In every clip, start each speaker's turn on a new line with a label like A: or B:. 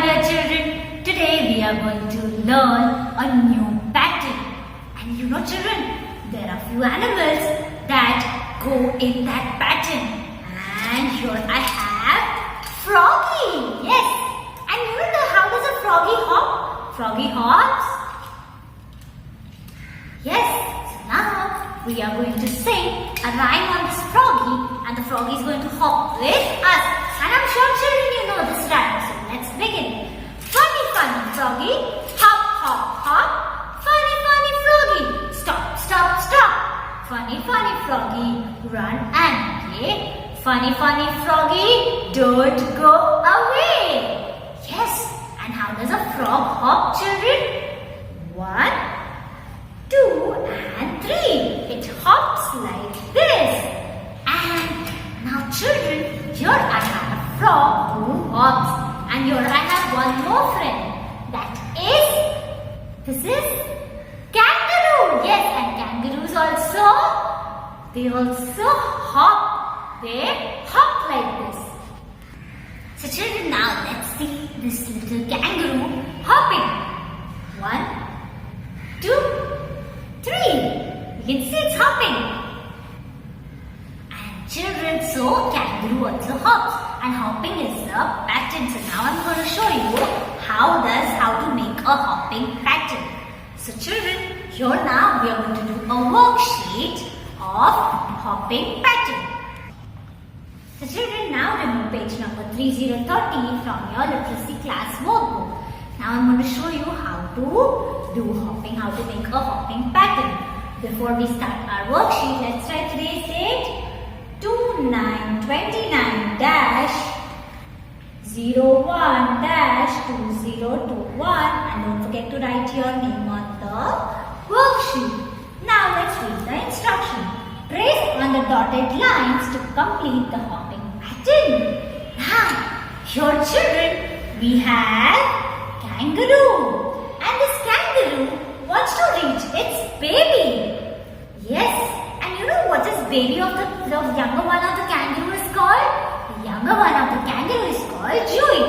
A: dear children, today we are going to learn a new pattern. And you know children, there are few animals that go in that pattern. And here I have Froggy. Yes. And you know how does a froggy hop? Froggy hops. Yes. So now we are going to sing a rhyme on this froggy, and the froggy is going to hop with us. And I'm sure children you know this rhyme. So let's begin. Funny, funny froggy, hop, hop, hop. Funny, funny froggy, stop, stop, stop. Funny, funny froggy, run and play. Funny, funny froggy, don't go away. Yes, and how does a frog hop, children? 1, 2, and 3. It hops like this. And now children, here I have a frog who hops. And here I have one more friend. This is Kangaroo. Yes, and kangaroos they also hop. They hop like this. So children, now let's see this little kangaroo hopping. 1, 2, 3. You can see it's hopping. And children, so kangaroo also hops. And hopping is a pattern. So now I'm going to show you how to make a hopping pattern. So children, here now we are going to do a worksheet of hopping pattern. So children, now remove page number 3030 from your literacy class workbook. Now I'm going to show you how to do hopping, how to make a hopping pattern. Before we start our worksheet, let's write today's date. 2929-01-2021, and don't forget to write your name on the worksheet. Now let's read the instruction. Trace on the dotted lines to complete the hopping pattern. Now, here children, we have kangaroo, and this kangaroo wants to reach its baby. Yes. And you know what is baby of the younger one of the kangaroo is called? The younger one of the kangaroo is called Joey.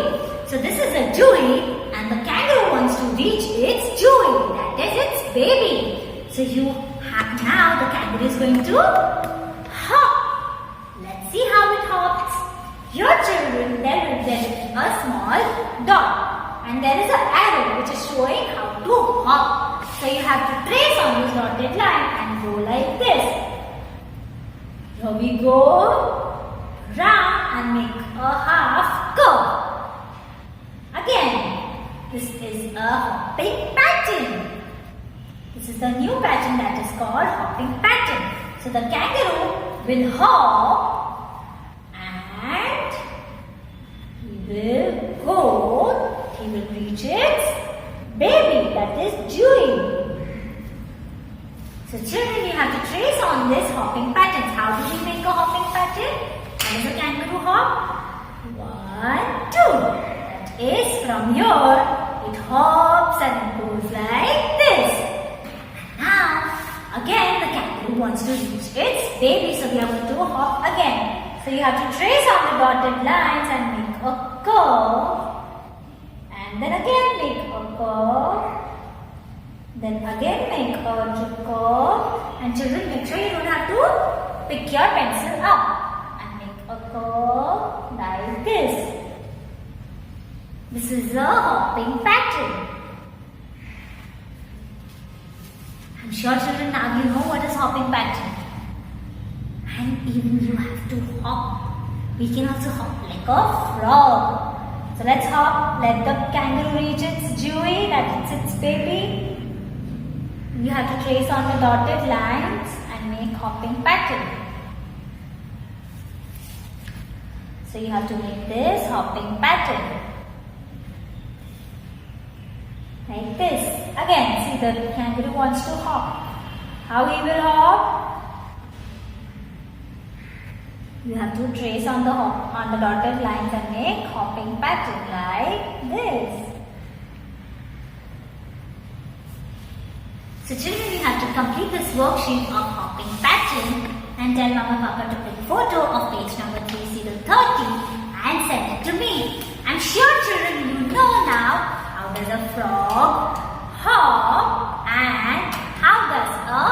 A: So this is a Joey, and the kangaroo wants to reach its Joey, that is its baby. So you have now the kangaroo is going to hop. Let's see how it hops. Your children, there is a small dot, and there is an arrow which is showing how to hop. So you have to trace on this dotted line and go like this. Here we go, round and make a half curve. Again, this is a hopping pattern. This is the new pattern that is called hopping pattern. So the kangaroo will hop and he will reach its baby, that is Joey. So children, you have to trace on this hopping pattern. How do we make a hopping pattern? How does a kangaroo hop? 1, 2. That is from here, it hops and it goes like this. And now, again the kangaroo wants to reach its baby. So we are going to hop again. So you have to trace on the dotted lines and make a curve. And then again make a curve. Then again make a curve. And children, make sure you don't have to pick your pencil up. And make a curve like this. This is a hopping pattern. I'm sure children now you know what is hopping pattern. And even you have to hop. We can also hop like a frog. So let's hop. Let the kangaroo reach its Joey, that is its baby. You have to trace on the dotted lines and make hopping pattern. So you have to make this hopping pattern. Like this. Again, see the kangaroo wants to hop. How he will hop? You have to trace on the dotted lines and make hopping pattern like this. So children, you have to complete this worksheet of hopping pattern and tell Mama Papa to take photo of page number 3030 and send it to me. I'm sure children you know now does a frog hop and how does a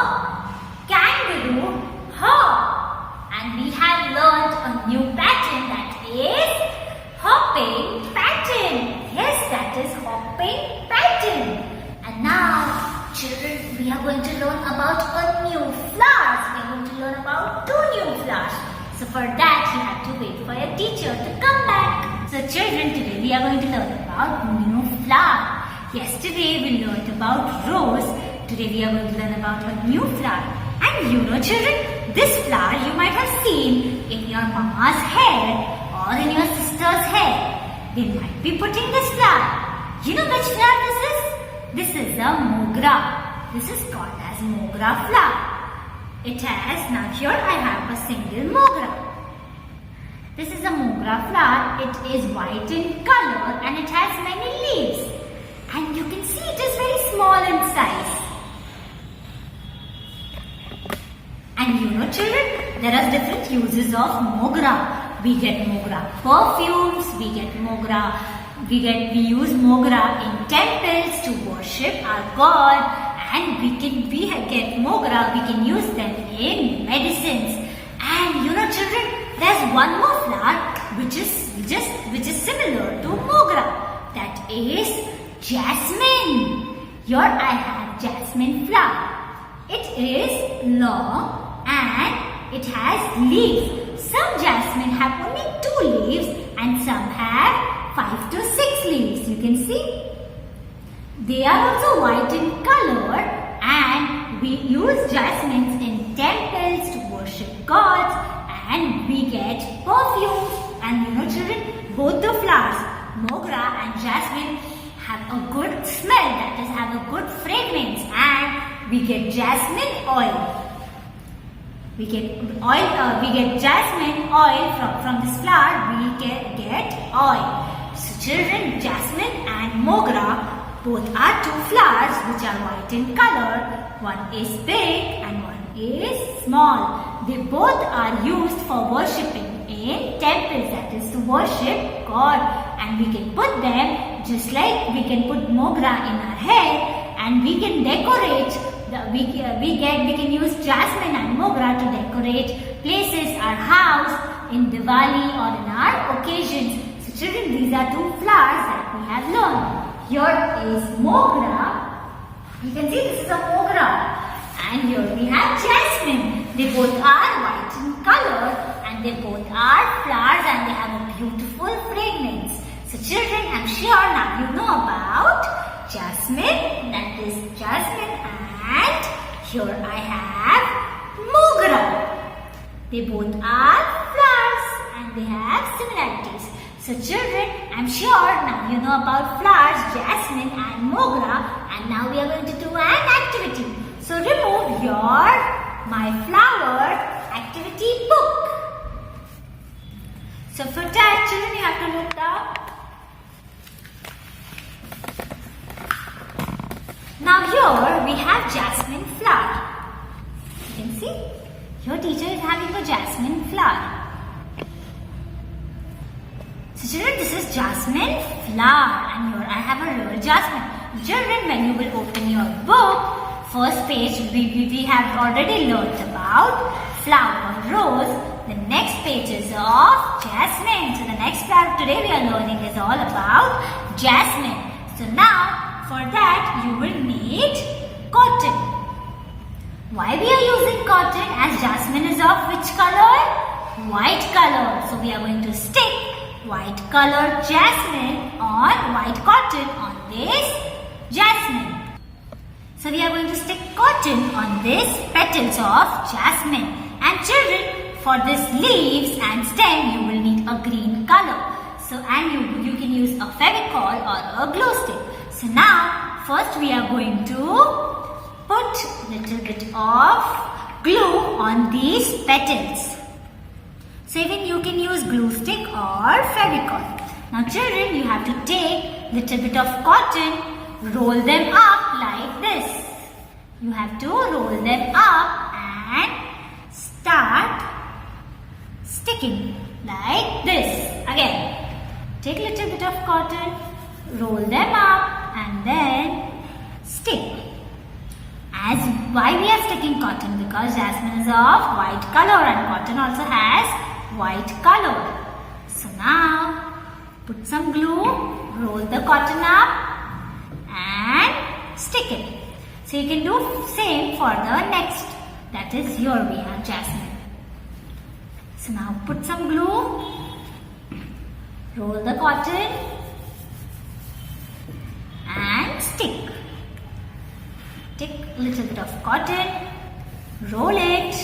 A: kangaroo hop? And we have learned a new pattern, that is hopping pattern. Yes, that is hopping pattern. And now, children, we are going to learn about a new flowers. We are going to learn about 2 new flowers. So for that, you have to wait for your teacher to come back. So children, today we are going to learn about new flower. Yesterday we learned about rose. Today we are going to learn about a new flower. And you know, children, this flower you might have seen in your mama's hair or in your sister's hair. They might be putting this flower. You know which flower this is? This is a mogra. This is called as mogra flower. It has, now here I have a single mogra. This is a mogra flower. It is white in color and it has many leaves. And you can see it is very small in size. And you know, children, there are different uses of mogra. We get mogra perfumes, we use mogra in temples to worship our God. And we get mogra, we can use them in medicines. And you know, children, there's one more flower which is similar to mogra. That is jasmine. Here I have jasmine flower. It is long and it has leaves. Some jasmine have only 2 leaves and some have 5 to 6 leaves. You can see. They are also white in color and we use jasmines in temples to worship gods and we get perfumes. And you know, children, both the flowers, mogra and jasmine, have a good smell, that is, have a good fragrance, and we get jasmine oil. We get jasmine oil from this flower. We get oil. So children, jasmine and mogra both are 2 flowers which are white in color. One is big and one is small. They both are used for worshipping in temples, that is to worship God. And we can put them just like we can put mogra in our hair, and we can decorate. We can use jasmine and mogra to decorate places, our house, in Diwali or in our occasions. So children, these are 2 flowers that we have learned. Here is mogra. You can see this is a mogra. And here we have jasmine. They both are white in color and they both are flowers and they have a beautiful fragrance. So children, I'm sure now you know about jasmine. That is jasmine, and here I have mogra. They both are flowers and they have similarities. So children, I'm sure now you know about flowers, jasmine and mogra, and now we are going to do an activity. So remove your My Flower activity book. So for that, children, you have to look down. Now here we have jasmine flower. You can see, your teacher is having a jasmine flower. So children, this is jasmine flower and here I have a real jasmine. Children, when you will open your book, first page we have already learnt about flower rose. The next page is of jasmine. So the next flower today we are learning is all about jasmine. So now for that you will need cotton. Why we are using cotton? As jasmine is of which color? White color. So we are going to stick white color jasmine on white cotton on this jasmine. So we are going to stick cotton on this petals of jasmine. And children, for this leaves and stem you will need a green color. So and you can use a fevicol or a glue stick. So now first we are going to put little bit of glue on these petals. So even you can use glue stick or fevicol. Now children, you have to take little bit of cotton, roll them up like this. You have to roll them up and start sticking like this. Again, take little bit of cotton, roll them up and then stick. As why we are sticking cotton? Because jasmine is of white color and cotton also has white color. So now put some glue, roll the cotton up and stick it. So you can do same for the next. That is here we have jasmine. So now put some glue, roll the cotton and stick. Take a little bit of cotton, roll it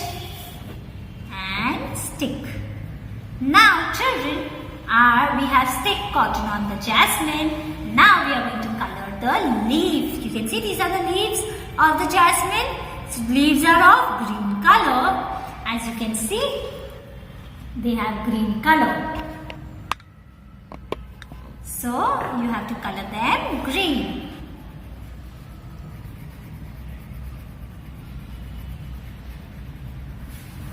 A: and stick. Now children, we have stick cotton on the jasmine. Now we are going to color the leaves. You can see these are the leaves of the jasmine. So leaves are of green color. As you can see, they have green color. So you have to color them green.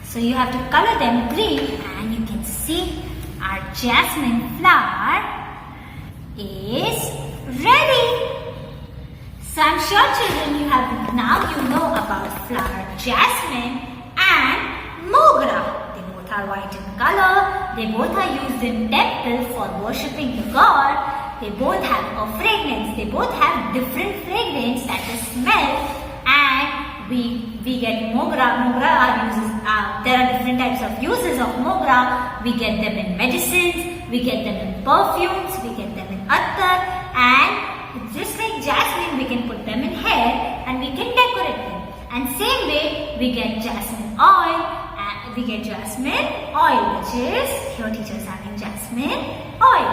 A: So you have to color them green, and you can see our jasmine flower is ready. So I'm sure children now you know about flower jasmine and mogra. They both are white in color. They both are used in temple for worshipping the god. They both have a fragrance. They both have different fragrance that is smell, and we get mogra. There are different types of uses of mogra. We get them in medicines, we get them in perfumes, we get them in attar, and just like jasmine, we can put them in hair and we can decorate them. And same way, we get jasmine oil, which is here teacher is having jasmine oil.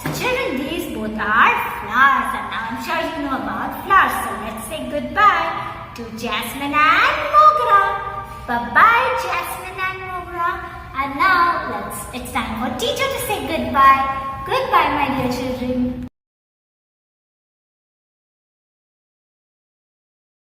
A: So children, these both are flowers, and now I'm sure you know about flowers. So let's say goodbye to Jasmine and Mogra. Bye-bye, Jasmine and Mogra. And now it's time for teacher to say goodbye. Goodbye, my dear children.